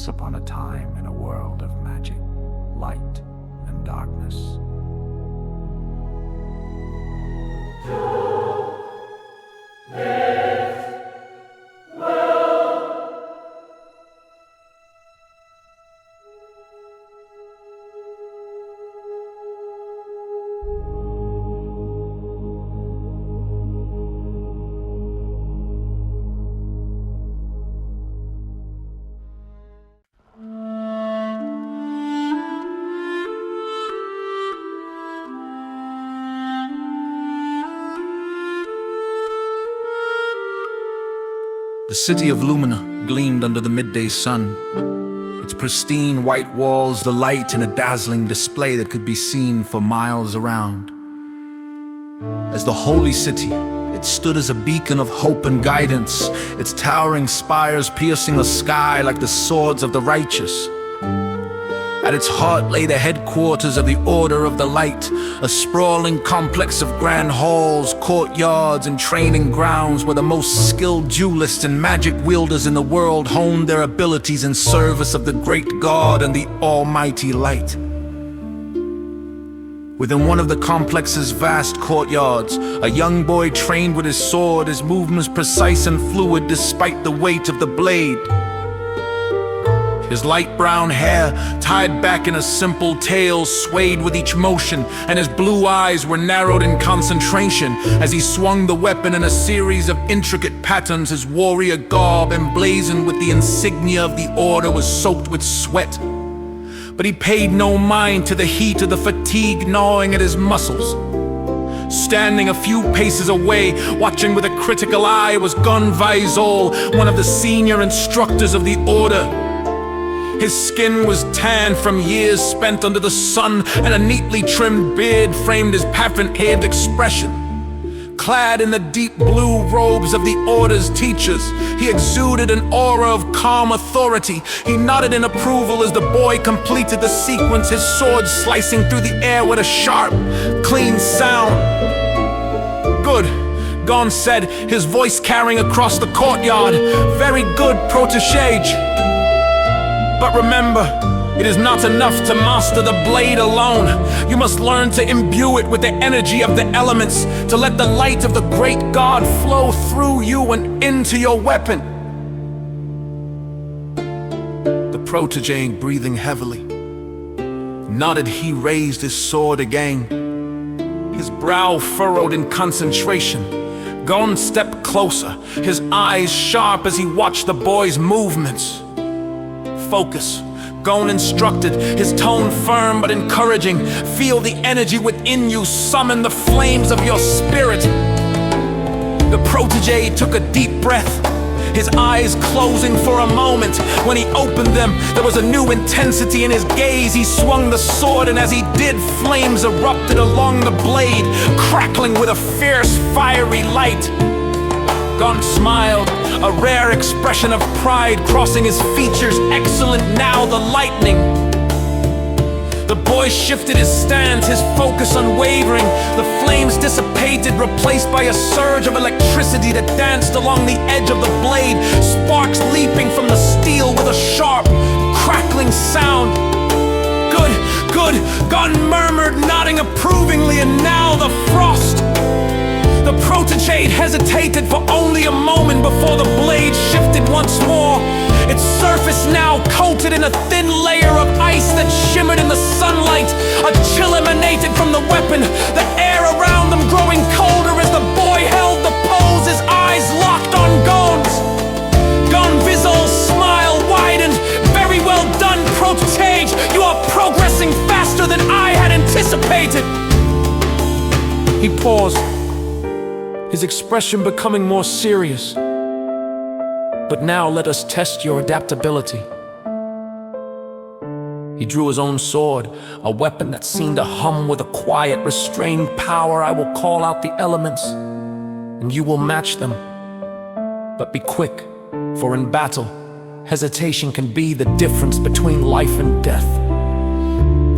once upon a time in a world of magic, light, and darkness. The city of Lumina gleamed under the midday sun. Its pristine white walls, the light in a dazzling display that could be seen for miles around. As the holy city, it stood as a beacon of hope and guidance, its towering spires piercing the sky like the swords of the righteous. At its heart lay the headquarters of the Order of the Light, a sprawling complex of grand halls, courtyards, and training grounds where the most skilled duelists and magic wielders in the world honed their abilities in service of the great God and the almighty light. Within one of the complex's vast courtyards, a young boy trained with his sword, his movements precise and fluid despite the weight of the blade. His light brown hair, tied back in a simple tail, swayed with each motion, and his blue eyes were narrowed in concentration as he swung the weapon in a series of intricate patterns. His warrior garb, emblazoned with the insignia of the Order, was soaked with sweat. But he paid no mind to the heat of the fatigue gnawing at his muscles. Standing a few paces away, watching with a critical eye, was Gohnn Visohl, one of the senior instructors of the Order. His skin was tanned from years spent under the sun, and a neatly trimmed beard framed his patent-haired expression. Clad in the deep blue robes of the Order's teachers, he exuded an aura of calm authority. He nodded in approval as the boy completed the sequence, his sword slicing through the air with a sharp, clean sound. "Good," Gohnn said, his voice carrying across the courtyard. "Very good, Protégé. But remember, it is not enough to master the blade alone. You must learn to imbue it with the energy of the elements, to let the light of the great God flow through you and into your weapon." The Protégé, breathing heavily, nodded. He raised his sword again, his brow furrowed in concentration. Gohnn stepped closer, his eyes sharp as he watched the boy's movements. "Focus," Gohnn instructed, his tone firm but encouraging. "Feel the energy within you, summon the flames of your spirit." The Protégé took a deep breath, his eyes closing for a moment. When he opened them, there was a new intensity in his gaze. He swung the sword, and as he did, flames erupted along the blade, crackling with a fierce, fiery light. Gohnn smiled, a rare expression of pride crossing his features. "Excellent, now the lightning." The boy shifted his stance, his focus unwavering. The flames dissipated, replaced by a surge of electricity that danced along the edge of the blade, sparks leaping from the steel with a sharp, crackling sound. "Good, good," Gohnn murmured, nodding approvingly. "And now the frost." The Protégé hesitated for only a moment before the blade shifted once more. Its surface now coated in a thin layer of ice that shimmered in the sunlight. A chill emanated from the weapon, the air around them growing colder as the boy held the pose, his eyes locked on Gohn's. Gohnn Visohl's smile widened. "Very well done, Protégé. You are progressing faster than I had anticipated." He paused, his expression becoming more serious. "But now let us test your adaptability." He drew his own sword, a weapon that seemed to hum with a quiet, restrained power. "I will call out the elements, and you will match them. But be quick, for in battle, hesitation can be the difference between life and death."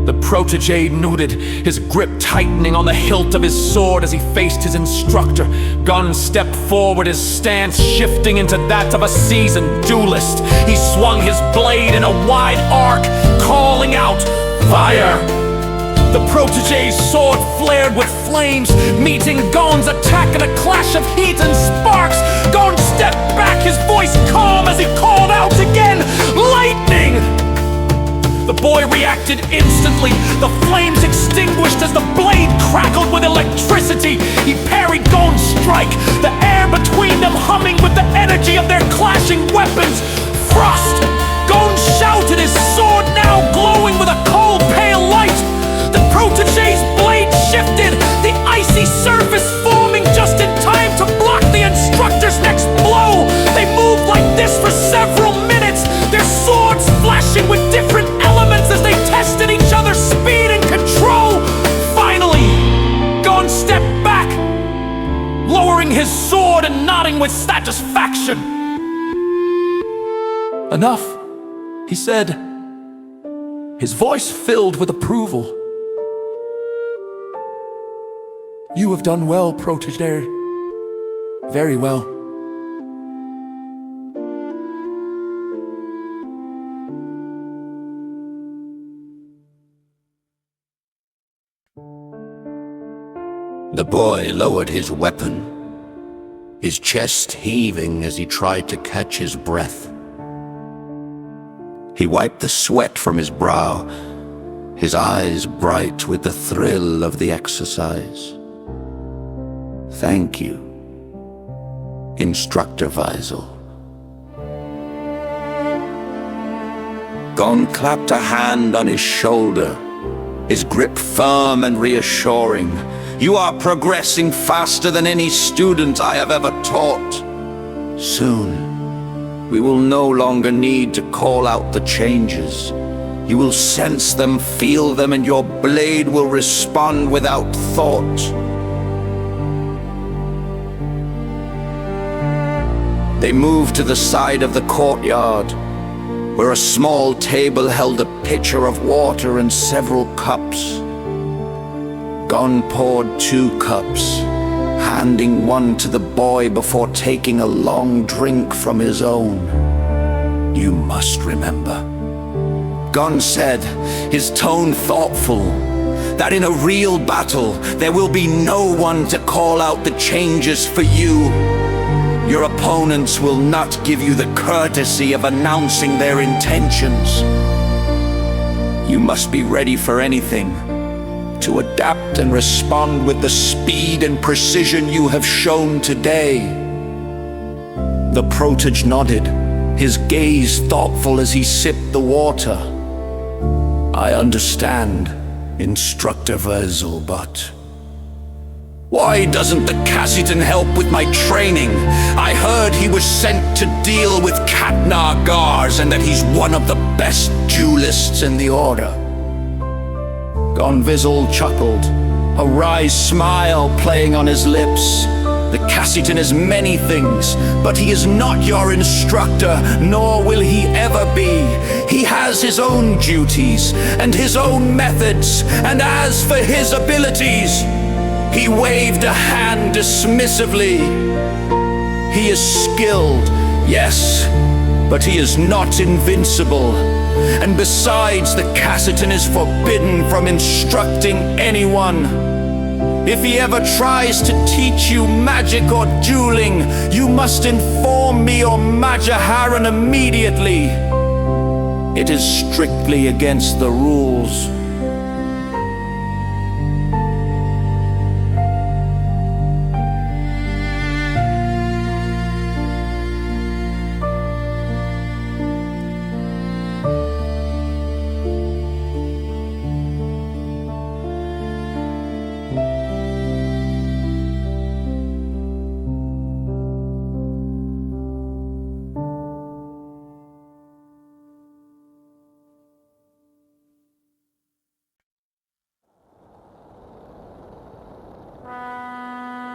The protégé nodded, his grip tightening on the hilt of his sword as he faced his instructor. Gohnn stepped forward, his stance shifting into that of a seasoned duelist. He swung his blade in a wide arc, calling out, "Fire!" The protégé's sword flared with flames, meeting Gohn's attack in a clash of heat and sparks. Gohnn stepped back, his voice calm as he called out again, "Lightning!" The boy reacted instantly. The flames extinguished as the blade crackled with electricity. He parried Gohn's strike, the air between them humming with the energy of their clashing weapons. Frost! Gohnn shouted, his sword now glowing with a cold, pale light. The protégé's blade shifted, the icy surface forming just in time to block the instructor's next blow. They moved like this for several minutes, their swords flashing with different elements as they tested each other's speed and control. Finally, Gohnn stepped back, lowering his sword and nodding with satisfaction. "Enough," he said, his voice filled with approval. "You have done well, Protégé. Very well." The boy lowered his weapon, his chest heaving as he tried to catch his breath. He wiped the sweat from his brow, his eyes bright with the thrill of the exercise. "Thank you, Instructor Visohl." Gohnn clapped a hand on his shoulder, his grip firm and reassuring. "You are progressing faster than any student I have ever taught. Soon, we will no longer need to call out the changes. You will sense them, feel them, and your blade will respond without thought." They moved to the side of the courtyard, where a small table held a pitcher of water and several cups. Gohnn poured 2 cups, handing one to the boy before taking a long drink from his own. "You must remember," Gohnn said, his tone thoughtful, "that in a real battle, there will be no one to call out the changes for you. Your opponents will not give you the courtesy of announcing their intentions. You must be ready for anything, to adapt and respond with the speed and precision you have shown today." The protégé nodded, his gaze thoughtful as he sipped the water. "I understand, Instructor Visohl, but why doesn't the Cassitan help with my training? I heard he was sent to deal with Katnar Gars and that he's one of the best duelists in the Order." Gohnn Visohl chuckled, a wry smile playing on his lips. "The Cassitan is many things, but he is not your instructor, nor will he ever be. He has his own duties and his own methods, and as for his abilities..." He waved a hand dismissively. "He is skilled, yes, but he is not invincible. And besides, the Cassitan is forbidden from instructing anyone. If he ever tries to teach you magic or dueling, you must inform me or Majaharan immediately. It is strictly against the rules."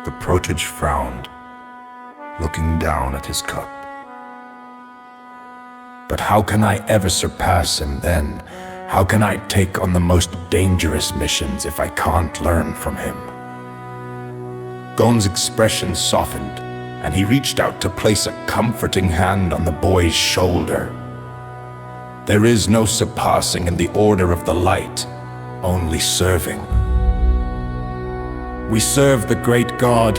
The protégé frowned, looking down at his cup. "But how can I ever surpass him then, How can I take on the most dangerous missions if I can't learn from him? Gohn's expression softened, and he reached out to place a comforting hand on the boy's shoulder. There is no surpassing in the order of the light, only serving. We serve the great God,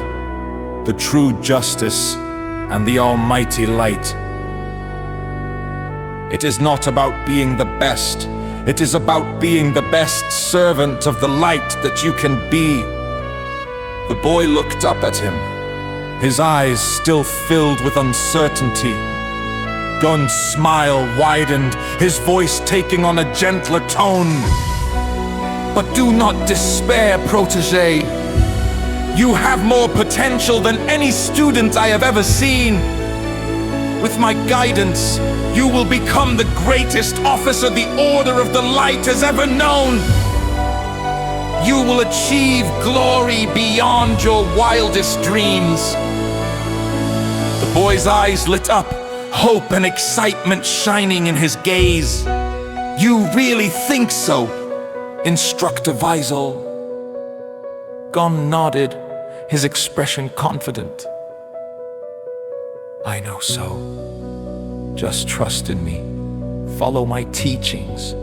the true justice, and the almighty light. It is not about being the best. It is about being the best servant of the light that you can be. The boy looked up at him, his eyes still filled with uncertainty. Gohn's smile widened, his voice taking on a gentler tone. But do not despair, Protégé. You have more potential than any student I have ever seen. With my guidance, you will become the greatest officer the Order of the Light has ever known. You will achieve glory beyond your wildest dreams. The boy's eyes lit up, hope and excitement shining in his gaze. You really think so, Instructor Visohl? Gohnn nodded, his expression confident. I know so. Just trust in me. Follow my teachings.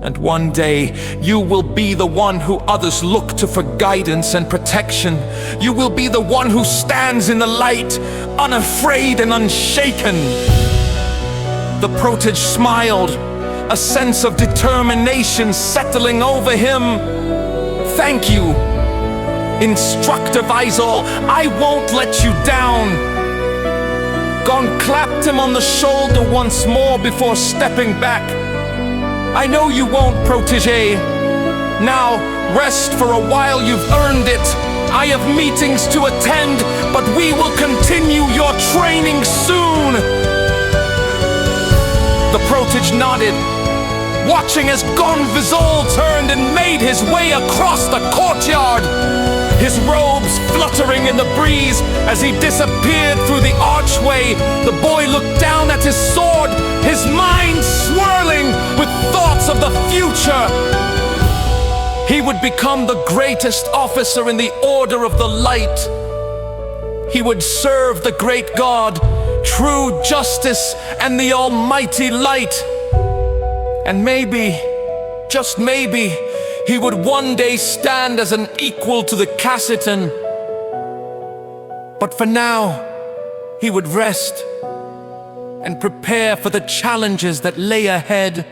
And one day, you will be the one who others look to for guidance and protection. You will be the one who stands in the light, unafraid and unshaken. The Protégé smiled, a sense of determination settling over him. Thank you, Instructor Visohl. I won't let you down. Gohnn clapped him on the shoulder once more before stepping back. I know you won't, Protégé. Now, rest for a while, you've earned it. I have meetings to attend, but we will continue your training soon. The Protégé nodded, watching as Gohnn Visohl turned and made his way across the courtyard. His robes fluttering in the breeze as he disappeared through the archway. The boy looked down at his sword, his mind swirling with thoughts of the future. He would become the greatest officer in the Order of the Light. He would serve the great God, true justice, and the almighty light. And maybe, just maybe, he would one day stand as an equal to the Cassitan. But for now, he would rest and prepare for the challenges that lay ahead.